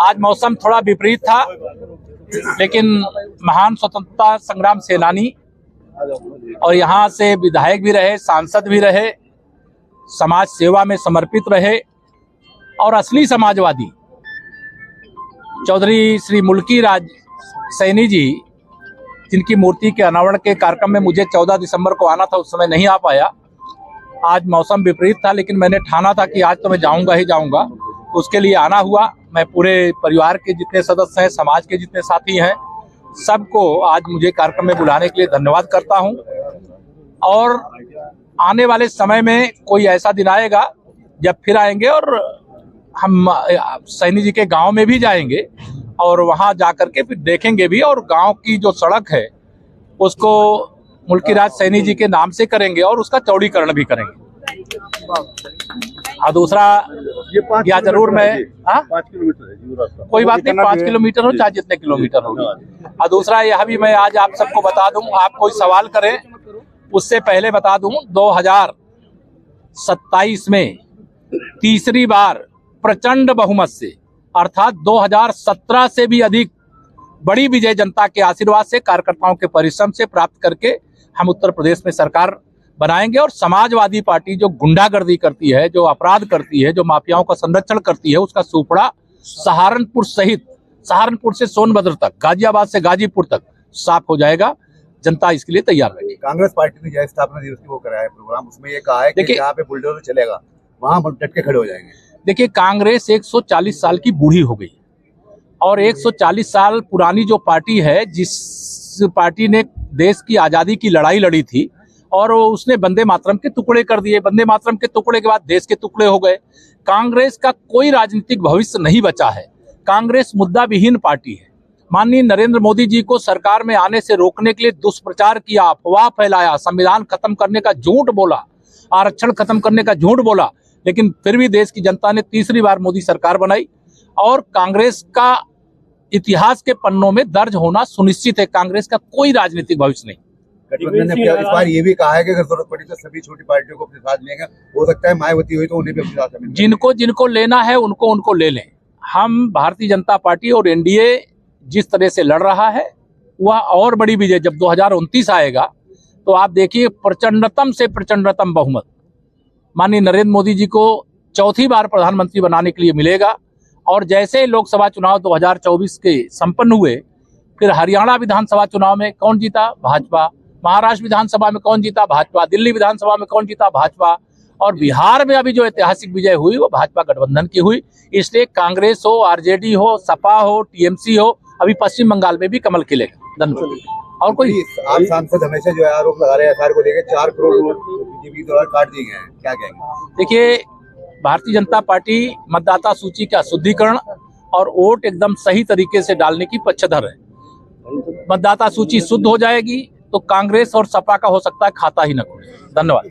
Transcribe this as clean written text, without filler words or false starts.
आज मौसम थोड़ा विपरीत था, लेकिन महान स्वतंत्रता संग्राम सेनानी और यहाँ से विधायक भी रहे, सांसद भी रहे, समाज सेवा में समर्पित रहे और असली समाजवादी चौधरी श्री मुल्की राज सैनी जी, जिनकी मूर्ति के अनावरण के कार्यक्रम में मुझे 14 दिसंबर को आना था, उस समय नहीं आ पाया। आज मौसम विपरीत था, लेकिन मैंने ठाना था कि आज तो मैं जाऊंगा ही जाऊंगा, उसके लिए आना हुआ। मैं पूरे परिवार के जितने सदस्य हैं, समाज के जितने साथी हैं, सबको आज मुझे कार्यक्रम में बुलाने के लिए धन्यवाद करता हूं। और आने वाले समय में कोई ऐसा दिन आएगा जब फिर आएंगे और हम सैनी जी के गांव में भी जाएंगे और वहां जाकर के फिर देखेंगे भी, और गांव की जो सड़क है उसको मुल्की राज सैनी जी के नाम से करेंगे और उसका चौड़ीकरण भी करेंगे। और दूसरा या जरूर मैं 5 किलोमीटर है, कोई बात नहीं, 5 किलोमीटर हो चाहे जितने किलोमीटर हो। और दूसरा यह भी मैं आज आप सबको बता दूं, आप कोई सवाल करें उससे पहले बता दूं, 2027 में तीसरी बार प्रचंड बहुमत से, अर्थात 2017 से भी अधिक बड़ी विजय जनता के आशीर्वाद से, कार्यकर्ताओं के परिश्रम से प्राप्त करके हम उत्तर प्रदेश में सरकार बनाएंगे। और समाजवादी पार्टी जो गुंडागर्दी करती है, जो अपराध करती है, जो माफियाओं का संरक्षण करती है, उसका सूपड़ा सहारनपुर सहित, सहारनपुर से सोनभद्र तक, गाजियाबाद से गाजीपुर तक साफ हो जाएगा। जनता इसके लिए तैयार रहेगी। कांग्रेस पार्टी ने जय स्थापना दिवस की वो कराया है प्रोग्राम, उसमें ये कहा है कि जहाँ पे बुलडोजर चलेगा वहां हम डट के खड़े हो जाएंगे। देखिए, कांग्रेस 140 साल की बूढ़ी हो गई और 140 साल पुरानी जो पार्टी है, जिस पार्टी ने देश की आजादी की लड़ाई लड़ी थी और उसने वंदे मातरम के टुकड़े कर दिए, वंदे मातरम के टुकड़े के बाद देश के टुकड़े हो गए। कांग्रेस का कोई राजनीतिक भविष्य नहीं बचा है। कांग्रेस मुद्दा विहीन पार्टी है। माननीय नरेंद्र मोदी जी को सरकार में आने से रोकने के लिए दुष्प्रचार किया, अफवाह फैलाया, संविधान खत्म करने का झूठ बोला, आरक्षण खत्म करने का झूठ बोला, लेकिन फिर भी देश की जनता ने तीसरी बार मोदी सरकार बनाई और कांग्रेस का इतिहास के पन्नों में दर्ज होना सुनिश्चित है। कांग्रेस का कोई राजनीतिक भविष्य नहीं। गठबंधन ने इस बार ये भी कहा है कि अगर जरूरत पड़ी तो सभी छोटी पार्टियों को अपने साथ लेंगे, हो सकता है मायावती हुई तो उन्हें भी अपने साथ लेंगे। जिनको लेना है उनको ले लें। हम भारतीय जनता पार्टी और एनडीए जिस तरह से लड़ रहा है, वह और बड़ी विजय जब 2029 आएगा तो आप देखिए, प्रचंडतम से प्रचंडतम बहुमत माननीय नरेंद्र मोदी जी को चौथी बार प्रधानमंत्री बनाने के लिए मिलेगा। और जैसे लोकसभा चुनाव 2024 के संपन्न हुए, फिर हरियाणा विधानसभा चुनाव में कौन जीता? भाजपा। महाराष्ट्र विधानसभा में कौन जीता? भाजपा। दिल्ली विधानसभा में कौन जीता? भाजपा। और बिहार में अभी जो ऐतिहासिक विजय हुई वो भाजपा गठबंधन की हुई। इसलिए कांग्रेस हो, आरजेडी हो, सपा हो, टीएमसी हो, अभी पश्चिम बंगाल में भी कमल खिलेगा। धन्यवाद। और कोई आप सांसद हमेशा जो है आरोप लगा रहे हैं एफआईआर को लेकर 4 करोड़ बीजेपी द्वारा काट दिए गए हैं, क्या कहेंगे? देखिए, भारतीय जनता पार्टी मतदाता सूची का शुद्धिकरण और वोट एकदम सही तरीके से डालने की पक्षधर है। मतदाता सूची शुद्ध हो जाएगी तो कांग्रेस और सपा का हो सकता है खाता ही न खुले। धन्यवाद।